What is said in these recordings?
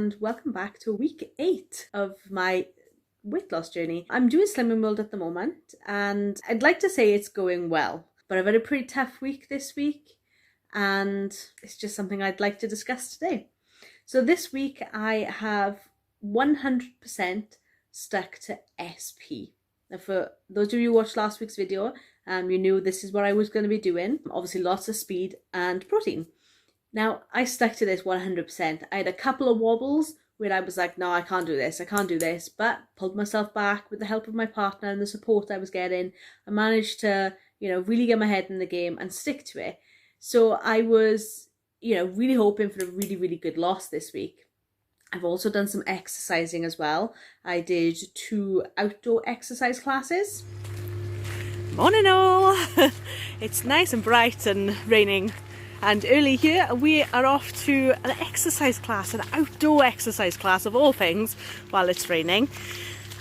and welcome back to week 8 of my weight loss journey. I'm doing Slimming World at the moment and I'd like to say it's going well, but I've had a pretty tough week this week and it's just something I'd like to discuss today. So this week I have 100% stuck to SP. Now for those of you who watched last week's video, you knew this is what I was going to be doing. Obviously lots of speed and protein. Now, I stuck to this 100%. I had a couple of wobbles where I was like, no, I can't do this, but pulled myself back with the help of my partner and the support I was getting. I managed to, really get my head in the game and stick to it. So I was, really hoping for a really, really good loss this week. I've also done some exercising as well. I did 2 outdoor exercise classes. Morning all! It's nice and bright and raining. And early here we are off to an exercise class, an outdoor exercise class of all things, while it's raining.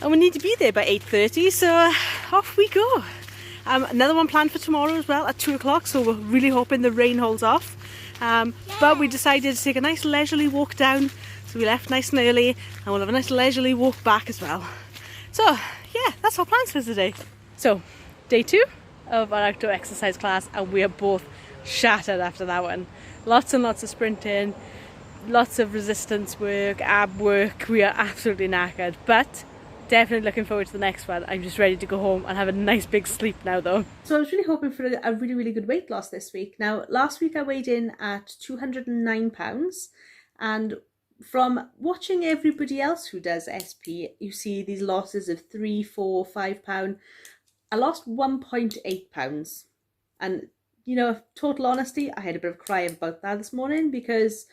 And we need to be there by 8:30, so off we go. Another one planned for tomorrow as well at 2 o'clock, so we're really hoping the rain holds off. But we decided to take a nice leisurely walk down, so we left nice and early, and we'll have a nice leisurely walk back as well. So yeah, that's our plans for today. So day 2 of our outdoor exercise class, and we are both shattered after that one. Lots and lots of sprinting, lots of resistance work, ab work. We are absolutely knackered, but definitely looking forward to the next one. I'm just ready to go home and have a nice big sleep now though. So I was really hoping for a really, really good weight loss this week. Now, last week I weighed in at 209 pounds, and from watching everybody else who does SP, you see these losses of 3, 4, 5 pound. I lost 1.8 pounds, and total honesty, I had a bit of a cry about that this morning because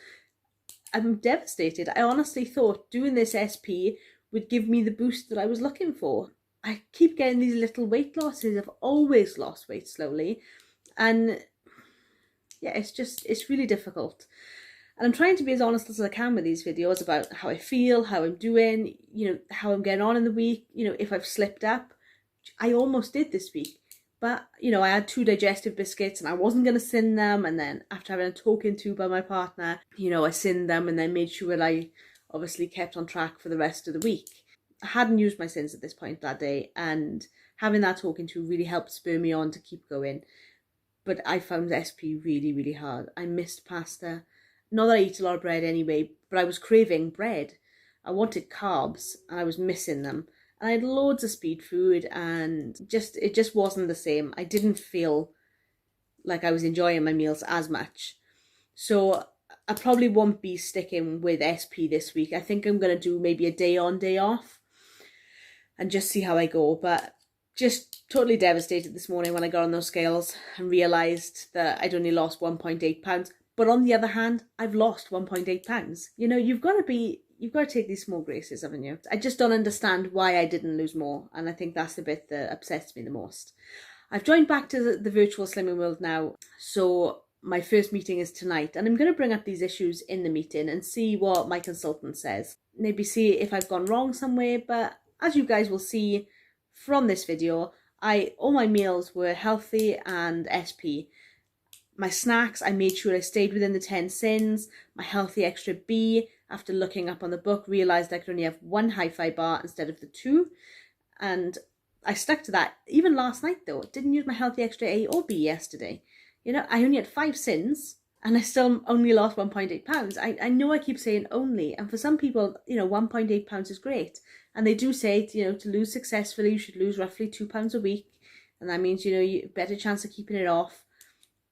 I'm devastated. I honestly thought doing this SP would give me the boost that I was looking for. I keep getting these little weight losses. I've always lost weight slowly. And yeah, it's really difficult. And I'm trying to be as honest as I can with these videos about how I feel, how I'm doing, how I'm getting on in the week, if I've slipped up. I almost did this week. But, I had 2 digestive biscuits and I wasn't going to sin them. And then after having a talking to by my partner, I sinned them and then made sure that I obviously kept on track for the rest of the week. I hadn't used my sins at this point that day. And having that talking to really helped spur me on to keep going. But I found SP really, really hard. I missed pasta. Not that I eat a lot of bread anyway, but I was craving bread. I wanted carbs and I was missing them. And I had loads of speed food and it just wasn't the same. I didn't feel like I was enjoying my meals as much. So I probably won't be sticking with SP this week. I think I'm going to do maybe a day on, day off and just see how I go. But just totally devastated this morning when I got on those scales and realised that I'd only lost 1.8 pounds. But on the other hand, I've lost 1.8 pounds. You've got to take these small graces, haven't you? I just don't understand why I didn't lose more. And I think that's the bit that upsets me the most. I've joined back to the virtual Slimming World now. So my first meeting is tonight. And I'm going to bring up these issues in the meeting and see what my consultant says. Maybe see if I've gone wrong somewhere. But as you guys will see from this video, all my meals were healthy and SP. My snacks, I made sure I stayed within the 10 sins. My healthy extra B, after looking up on the book, realised I could only have 1 hi-fi bar instead of the 2. And I stuck to that. Even last night though, didn't use my healthy extra A or B yesterday. I only had 5 sins and I still only lost 1.8 pounds. I know I keep saying only, and for some people, 1.8 pounds is great. And they do say, to lose successfully, you should lose roughly 2 pounds a week. And that means, you better chance of keeping it off.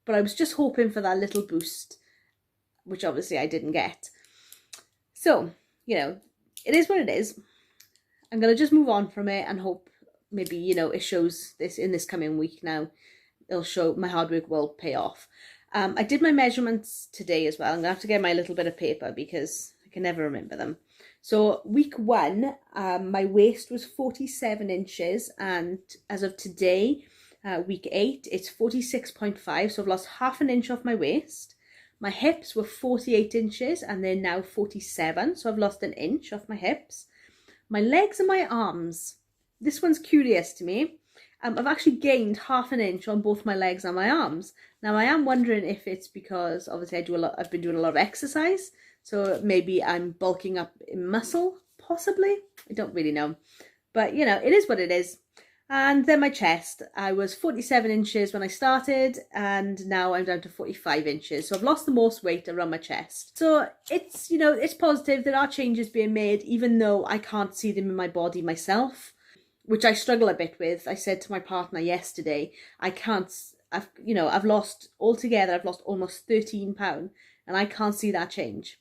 But I was just hoping for that little boost, which obviously I didn't get. So, it is what it is. I'm going to just move on from it and hope maybe, it shows this in this coming week now. It'll show my hard work will pay off. I did my measurements today as well. I'm going to have to get my little bit of paper because I can never remember them. So week 1, my waist was 47 inches. And as of today, week 8, it's 46.5. So I've lost half an inch off my waist. My hips were 48 inches and they're now 47. So I've lost an inch off my hips. My legs and my arms. This one's curious to me. I've actually gained half an inch on both my legs and my arms. Now I am wondering if it's because obviously I've been doing a lot of exercise. So maybe I'm bulking up in muscle, possibly. I don't really know. But, you know, it is what it is. And then my chest. I was 47 inches when I started, and now I'm down to 45 inches. So I've lost the most weight around my chest. So it's, you know, it's positive. There are changes being made, even though I can't see them in my body myself, which I struggle a bit with. I said to my partner yesterday, I've lost almost 13 pounds, and I can't see that change.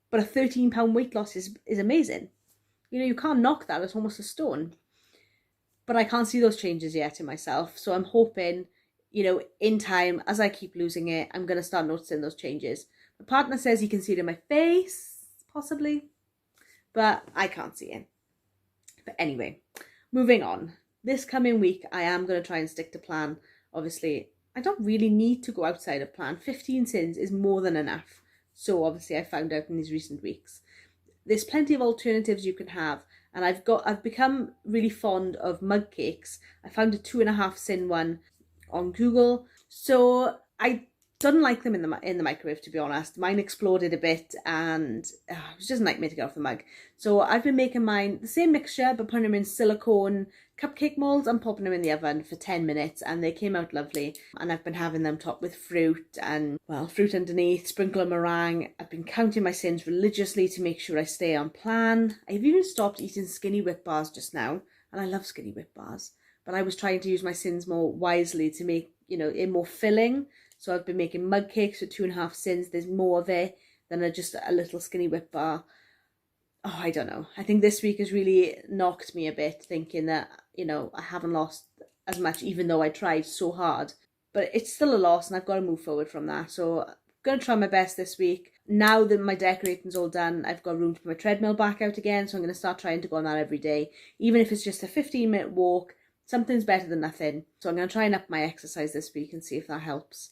But a 13-pound weight loss is amazing. You know, you can't knock that. It's almost a stone. But I can't see those changes yet in myself. So I'm hoping, you know, in time, as I keep losing it, I'm going to start noticing those changes. My partner says he can see it in my face, possibly, but I can't see it. But anyway, moving on. This coming week, I am going to try and stick to plan. Obviously, I don't really need to go outside of plan. 15 sins is more than enough. So obviously I found out in these recent weeks. There's plenty of alternatives you can have. And I've become really fond of mug cakes. I found a 2.5 sin one on Google. So I didn't like them in the microwave, to be honest. Mine exploded a bit, and it was just a nightmare to get off the mug. So I've been making mine the same mixture, but putting them in silicone cupcake molds and popping them in the oven for 10 minutes, and they came out lovely. And I've been having them topped with fruit and, well, fruit underneath, sprinkle of meringue. I've been counting my sins religiously to make sure I stay on plan. I've even stopped eating skinny whip bars just now, and I love skinny whip bars. But I was trying to use my sins more wisely to make, you know, it more filling. So I've been making mug cakes for 2.5 sins. There's more of it than just a little skinny whip bar. Oh, I don't know. I think this week has really knocked me a bit, thinking that, you know, I haven't lost as much, even though I tried so hard. But it's still a loss, and I've got to move forward from that. So I'm going to try my best this week. Now that my decorating's all done, I've got room to put my treadmill back out again. So I'm going to start trying to go on that every day. Even if it's just a 15-minute walk, something's better than nothing. So I'm going to try and up my exercise this week and see if that helps.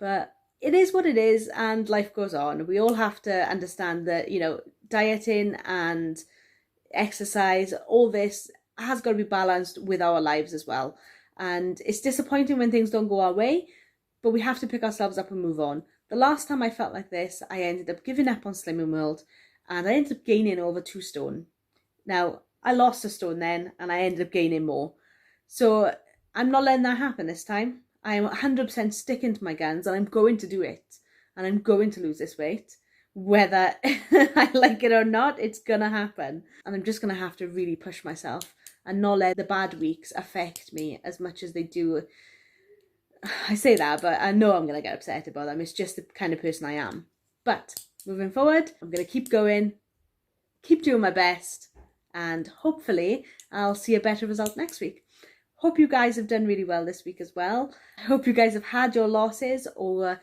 But it is what it is, and life goes on. We all have to understand that, you know, dieting and exercise, all this has got to be balanced with our lives as well. And it's disappointing when things don't go our way, but we have to pick ourselves up and move on. The last time I felt like this, I ended up giving up on Slimming World, and I ended up gaining over 2 stone. Now, I lost a stone then, and I ended up gaining more. So I'm not letting that happen this time. I am 100% sticking to my guns, and I'm going to do it. And I'm going to lose this weight. Whether I like it or not, it's going to happen. And I'm just going to have to really push myself and not let the bad weeks affect me as much as they do. I say that, but I know I'm going to get upset about them. It's just the kind of person I am. But moving forward, I'm going to keep going, keep doing my best, and hopefully I'll see a better result next week. Hope you guys have done really well this week as well. I hope you guys have had your losses, or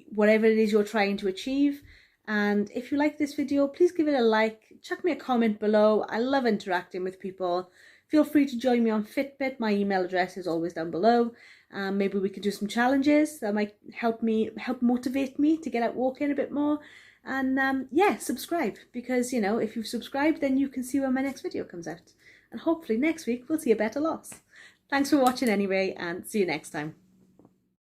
whatever it is you're trying to achieve. And if you like this video, please give it a like, chuck me a comment below. I love interacting with people. Feel free to join me on Fitbit. My email address is always down below. Maybe we can do some challenges that might help motivate me to get out walking a bit more. And yeah, subscribe, because, you know, if you've subscribed, then you can see when my next video comes out. And hopefully next week we'll see a better loss. Thanks for watching anyway, and see you next time.